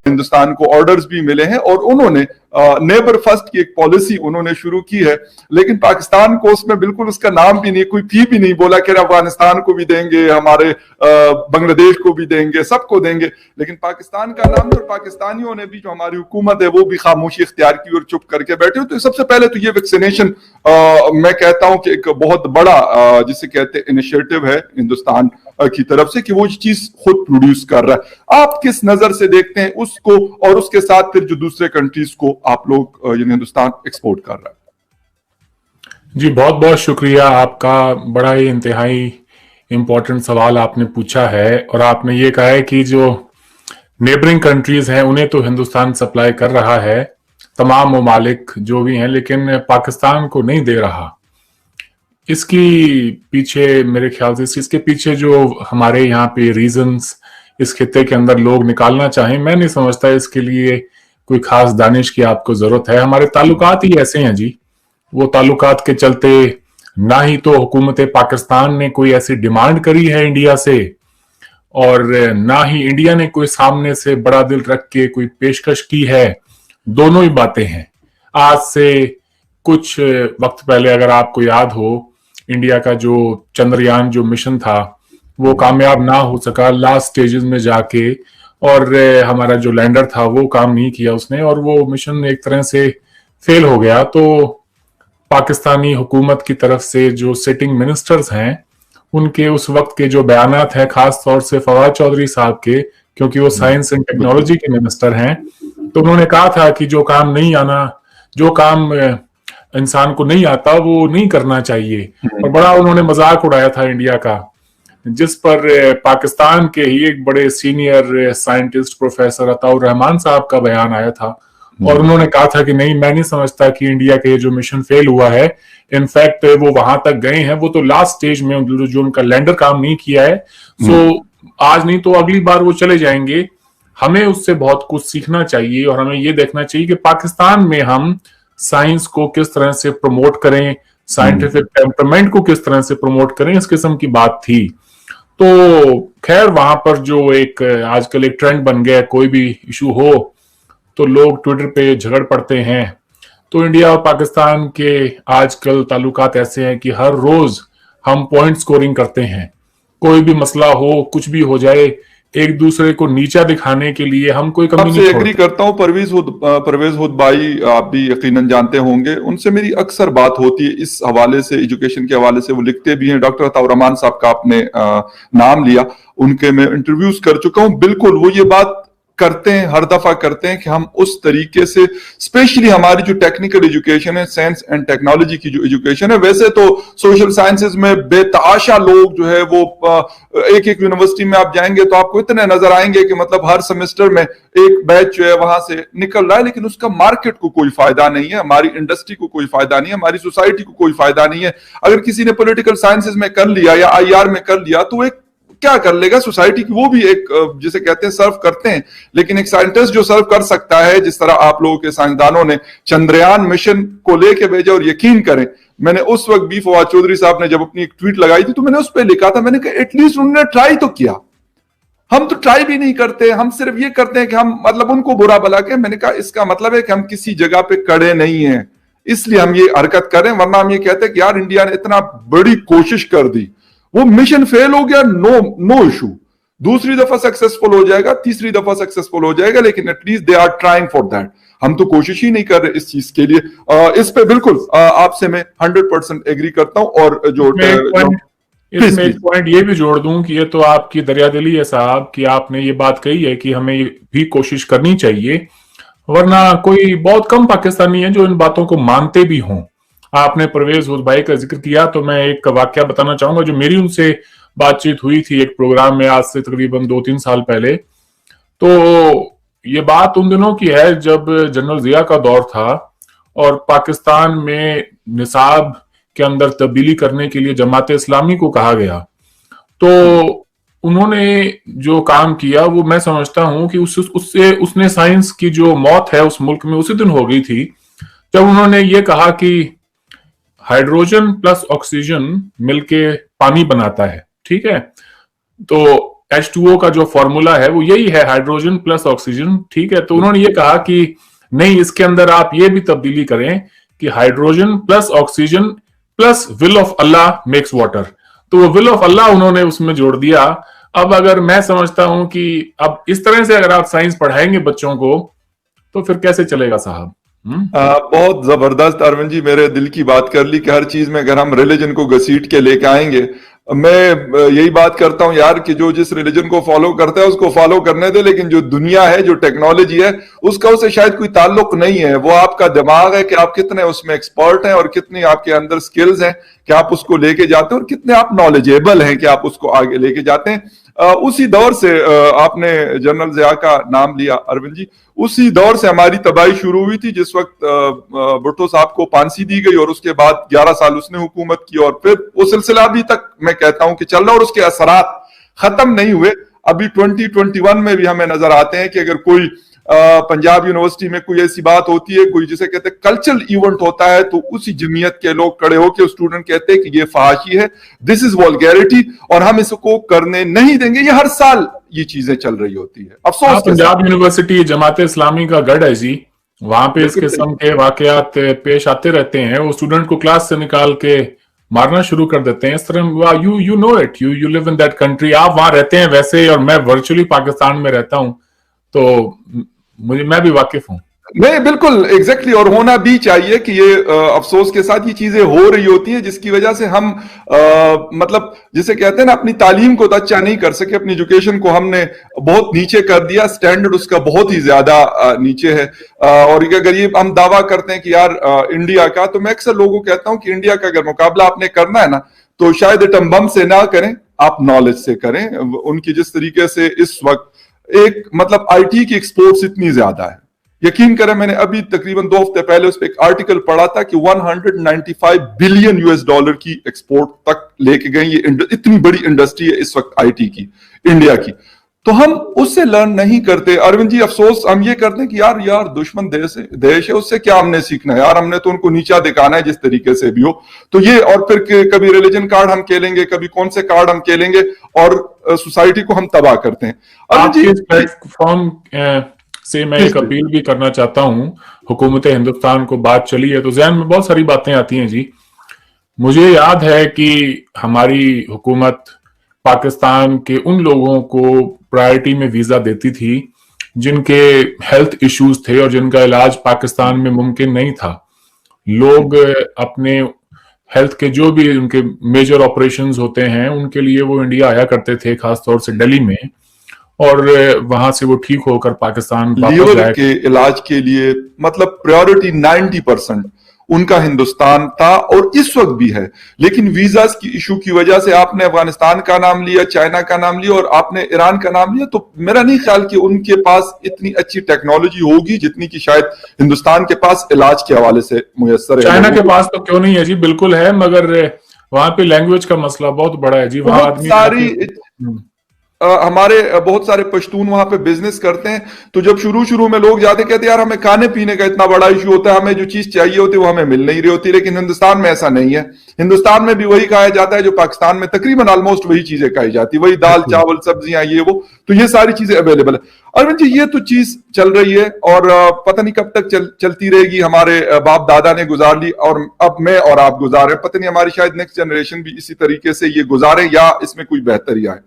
हिंदुस्तान को ऑर्डर्स भी मिले हैं और उन्होंने नेबर फर्स्ट की एक पॉलिसी उन्होंने शुरू की है, लेकिन पाकिस्तान को उसमें बिल्कुल उसका नाम भी नहीं, कोई फी भी नहीं बोला कि अफगानिस्तान को भी देंगे, हमारे बांग्लादेश को भी देंगे, सबको देंगे, लेकिन पाकिस्तान का नाम, और पाकिस्तानियों ने भी, जो हमारी हुकूमत है वो भी खामोशी इख्तियार की और चुप करके बैठे हो। तो सबसे पहले तो ये वैक्सीनेशन मैं कहता हूं कि एक बहुत बड़ा जिसे कहते हैं इनिशिएटिव है हिंदुस्तान की तरफ से कि वो चीज खुद प्रोड्यूस कर रहा है। आप किस नजर से देखते हैं उसको, और उसके साथ फिर जो दूसरे कंट्रीज को आप लोग हिंदुस्तान एक्सपोर्ट कर रहा है? जी बहुत बहुत शुक्रिया आपका, बड़ा ही इंतहाई इंपॉर्टेंट सवाल आपने पूछा है। और आपने ये कहा है कि जो नेबरिंग कंट्रीज हैं उन्हें तो हिंदुस्तान सप्लाई कर रहा है, तमाम ममालिक जो भी हैं, लेकिन पाकिस्तान को नहीं दे रहा। इसकी पीछे मेरे ख्याल से इसके पीछे जो हमारे यहाँ पे रीजंस इस खित्ते के अंदर लोग निकालना चाहें, मैं नहीं समझता इसके लिए कोई खास दानिश की आपको जरूरत है। हमारे ताल्लुकात ही ऐसे हैं जी, वो ताल्लुकात के चलते ना ही तो हुकूमत पाकिस्तान ने कोई ऐसी डिमांड करी है इंडिया से, और ना ही इंडिया ने कोई सामने से बड़ा दिल रख के कोई पेशकश की है। दोनों ही बातें हैं। आज से कुछ वक्त पहले अगर आपको याद हो, इंडिया का जो चंद्रयान जो मिशन था वो कामयाब ना हो सका लास्ट स्टेजेस में जाके, और हमारा जो लैंडर था वो काम नहीं किया उसने, और वो मिशन एक तरह से फेल हो गया। तो पाकिस्तानी हुकूमत की तरफ से जो सिटिंग मिनिस्टर्स हैं उनके उस वक्त के जो बयानात हैं, खास तौर से फवाद चौधरी साहब के, क्योंकि वो साइंस एंड टेक्नोलॉजी के मिनिस्टर हैं, तो उन्होंने कहा था कि जो काम नहीं आना, जो काम इंसान को नहीं आता वो नहीं करना चाहिए। और बड़ा उन्होंने मजाक उड़ाया था इंडिया का, जिस पर पाकिस्तान के ही एक बड़े senior scientist professor Ataur Rahman साहब का बयान आया था, और उन्होंने कहा था कि नहीं, मैं नहीं समझता कि इंडिया का ये जो मिशन फेल हुआ है, इनफैक्ट वो वहां तक गए हैं, वो तो लास्ट स्टेज में जो उनका लैंडर काम नहीं किया है, सो आज नहीं तो अगली बार वो चले जाएंगे। हमें उससे बहुत कुछ सीखना चाहिए, और हमें ये देखना चाहिए कि पाकिस्तान में हम साइंस को किस तरह से प्रमोट करें, साइंटिफिक टेम्परामेंट को किस तरह से प्रमोट करें, इस किस्म की बात थी। तो खैर वहां पर जो एक आजकल एक ट्रेंड बन गया है, कोई भी इशू हो तो लोग ट्विटर पे झगड़ पड़ते हैं। तो इंडिया और पाकिस्तान के आजकल ताल्लुकात ऐसे हैं कि हर रोज हम पॉइंट स्कोरिंग करते हैं। कोई भी मसला हो, कुछ भी हो जाए, एक दूसरे को नीचा दिखाने के लिए हम कोई कमी नहीं छोड़ते। एग्री करता हूँ। परवेज हुद भाई आप भी यकीनन जानते होंगे, उनसे मेरी अक्सर बात होती है इस हवाले से, एजुकेशन के हवाले से। वो लिखते भी हैं। डॉक्टर अताउर रहमान साहब का आपने नाम लिया, उनके मैं इंटरव्यूज कर चुका हूँ। बिल्कुल वो ये बात करते हैं, हर दफा करते हैं कि हम उस तरीके से, स्पेशली हमारी जो टेक्निकल एजुकेशन है, साइंस एंड टेक्नोलॉजी की जो एजुकेशन है, वैसे तो सोशल साइंसेज में बेतहाशा लोग जो है वो एक एक यूनिवर्सिटी में आप जाएंगे तो आपको इतने नजर आएंगे कि मतलब हर सेमेस्टर में एक बैच जो है वहां से निकल रहा है, लेकिन उसका मार्केट को कोई फायदा नहीं है, हमारी इंडस्ट्री को कोई फायदा नहीं है, हमारी सोसाइटी को कोई फायदा नहीं है। अगर किसी ने पॉलिटिकल साइंसेज में कर लिया या आईआर में कर लिया तो एक क्या कर लेगा सोसाइटी की, वो भी एक जिसे कहते हैं सर्व करते हैं, लेकिन एक साइंटिस्ट जो सर्व कर सकता है, जिस तरह आप लोगों के साइंसदानों ने चंद्रयान मिशन को लेके भेजा, और यकीन करें मैंने उस वक्त भी फवाद चौधरी साहब ने जब अपनी एक ट्वीट लगाई थी तो मैंने उस पर लिखा था, मैंने कहा एटलीस्ट उन्होंने ट्राई तो किया, हम तो ट्राई भी नहीं करते, हम सिर्फ ये करते हैं कि हम मतलब उनको बुरा भला के। मैंने कहा इसका मतलब है कि हम किसी जगह पे कड़े नहीं हैं, इसलिए हम ये हरकत करें, वरना हम ये कहते हैं कि यार इंडिया ने इतना बड़ी कोशिश कर दी, वो मिशन फेल हो गया, नो इशू, दूसरी दफा सक्सेसफुल हो जाएगा, तीसरी दफा सक्सेसफुल हो जाएगा, लेकिन at least they are trying for that. हम तो कोशिश ही नहीं कर रहे इस चीज के लिए। इस पे बिल्कुल आपसे मैं 100% एग्री करता हूं। और जो इसमें एक पॉइंट ये भी जोड़ दूं कि ये तो आपकी दरियादिली है साहब कि आपने ये बात कही है कि हमें भी कोशिश करनी चाहिए, वरना कोई बहुत कम पाकिस्तानी है जो इन बातों को मानते भी हों। आपने परवेज हुद भाई का जिक्र किया तो मैं एक वाकया बताना चाहूंगा जो मेरी उनसे बातचीत हुई थी एक प्रोग्राम में आज से तकरीबन 2-3 साल पहले। तो ये बात उन दिनों की है जब जनरल जिया का दौर था और पाकिस्तान में निसाब के अंदर तब्दीली करने के लिए जमात इस्लामी को कहा गया। तो उन्होंने जो काम किया वो मैं समझता हूं कि उसने साइंस की जो मौत है उस मुल्क में उसी दिन हो गई थी जब उन्होंने ये कहा कि हाइड्रोजन प्लस ऑक्सीजन मिलके पानी बनाता है, ठीक है। तो H2O का जो फॉर्मूला है वो यही है, हाइड्रोजन प्लस ऑक्सीजन, ठीक है। तो उन्होंने ये कहा कि नहीं, इसके अंदर आप ये भी तब्दीली करें कि hydrogen plus oxygen plus will of Allah makes water. तो वो विल ऑफ अल्लाह उन्होंने उसमें जोड़ दिया। अब अगर मैं समझता हूं कि अब इस तरह से अगर आप साइंस पढ़ाएंगे बच्चों को तो फिर कैसे चलेगा साहब? बहुत जबरदस्त अरविंद जी, मेरे दिल की बात कर ली कि हर चीज में अगर हम रिलीजन को घसीट के लेके आएंगे। मैं यही बात करता हूं यार कि जो जिस रिलीजन को फॉलो करता है उसको फॉलो करने दे, लेकिन जो दुनिया है, जो टेक्नोलॉजी है, उसका उससे शायद कोई ताल्लुक नहीं है। वो आपका दिमाग है कि आप कितने उसमें एक्सपर्ट हैं और कितनी आपके अंदर स्किल्स हैं कि आप उसको लेके जाते हैं और कितने आप नॉलेजेबल हैं कि आप उसको आगे लेके जाते हैं। उसी दौर से आपने जनरल ज़िया का नाम लिया अरविंद जी, उसी दौर से हमारी तबाही शुरू हुई थी जिस वक्त भुट्टो साहब को फांसी दी गई और उसके बाद 11 साल उसने हुकूमत की और फिर वो सिलसिला अभी तक मैं कहता हूं कि चल रहा और उसके असरात खत्म नहीं हुए। अभी 2021 में भी हमें नजर आते हैं कि अगर कोई पंजाब यूनिवर्सिटी में कोई ऐसी बात होती है, कोई जिसे कहते हैं कल्चरल इवेंट होता है, तो उसी जमीयत के लोग खड़े होकर स्टूडेंट कहते हैं कि ये फहाशी है, दिस इज वल्गैरिटी और हम इसको करने नहीं देंगे। ये हर साल ये चीजें चल रही होती है। अफसोस पंजाब यूनिवर्सिटी जमात इस्लामी का गढ़ है जी, वहां पे इस किस्म के वाकयात पेश आते रहते हैं। वो स्टूडेंट को क्लास से निकाल के मारना शुरू कर देते हैं। इस तरह you know it, you live in that country, आप वहां रहते हैं वैसे, और मैं वर्चुअली पाकिस्तान में रहता हूं, तो मैं भी वाकिफ हूं। नहीं, बिल्कुल एग्जैक्टली, और होना भी चाहिए कि ये अफसोस के साथ ये चीजें हो रही होती हैं जिसकी वजह से हम मतलब जिसे कहते हैं ना, अपनी तालीम को तो अच्छा नहीं कर सके, अपनी एजुकेशन को हमने बहुत नीचे कर दिया, स्टैंडर्ड उसका बहुत ही ज्यादा नीचे है। और अगर ये हम दावा करते हैं कि यार इंडिया का, तो मैं अक्सर लोगों को कहता हूं कि इंडिया का अगर मुकाबला आपने करना है ना, तो शायद एटम बम से ना करें, आप नॉलेज से करें। उनकी जिस तरीके से इस वक्त एक मतलब आईटी की एक्सपोर्ट्स इतनी ज्यादा है, यकीन करें, मैंने अभी तकरीबन 2 हफ्ते पहले उस पर एक आर्टिकल पढ़ा था कि 195 बिलियन यूएस डॉलर की एक्सपोर्ट तक लेके गए। ये इतनी बड़ी इंडस्ट्री है इस वक्त आईटी की, इंडिया की। तो हम उससे लर्न नहीं करते अरविंद जी। अफसोस हम ये करते हैं कि यार दुश्मन देश है, उससे क्या हमने सीखना है यार, हमने तो उनको नीचा दिखाना है जिस तरीके से भी हो। तो ये, और फिर कभी रिलीजन कार्ड हम खेलेंगे, कभी कौन से कार्ड हम खेलेंगे, और सोसाइटी को हम तबाह करते हैं। अरविंद जी, प्लेटफॉर्म से मैं एक अपील भी करना चाहता हूं, हुकूमत हिंदुस्तान को बात चली है तो ज़हन में बहुत सारी बातें आती हैं जी। मुझे याद है कि हमारी हुकूमत पाकिस्तान के उन लोगों को प्रायोरिटी में वीजा देती थी जिनके हेल्थ इश्यूज थे और जिनका इलाज पाकिस्तान में मुमकिन नहीं था। लोग अपने हेल्थ के जो भी उनके मेजर ऑपरेशंस होते हैं उनके लिए वो इंडिया आया करते थे, खासतौर से दिल्ली में, और वहां से वो ठीक होकर पाकिस्तान लीवर के इलाज के लिए मतलब प्रायोरिटी 90% उनका हिंदुस्तान था और इस वक्त भी है। लेकिन वीजास की इशू की वजह से आपने अफगानिस्तान का नाम लिया, चाइना का नाम लिया और आपने ईरान का नाम लिया, तो मेरा नहीं ख्याल कि उनके पास इतनी अच्छी टेक्नोलॉजी होगी जितनी कि शायद हिंदुस्तान के पास इलाज के हवाले से मुयस्सर है। चाइना के पास तो क्यों नहीं है जी, बिल्कुल है, मगर वहां पे लैंग्वेज का मसला बहुत बड़ा है जी। वहां आदमी सारी हमारे बहुत सारे पश्तून वहां पे बिजनेस करते हैं, तो जब शुरू में लोग जाते कहते यार हमें खाने पीने का इतना बड़ा इशू होता है, हमें जो चीज चाहिए होती है वो हमें मिल नहीं रही होती। लेकिन हिंदुस्तान में ऐसा नहीं है। हिंदुस्तान में भी वही खाया जाता है जो पाकिस्तान में तकरीबन ऑलमोस्ट वही चीजें खाई जाती है, वही दाल चावल सब्जियां ये वो, तो ये सारी चीजें अवेलेबल है। अरविंद जी, ये तो चीज चल रही है और पता नहीं कब तक चलती रहेगी। हमारे बाप दादा ने गुजार ली और अब मैं और आप गुजारे, पता नहीं हमारी शायद नेक्स्ट जनरेशन भी इसी तरीके से ये गुजारे या इसमें कोई बेहतरी आए।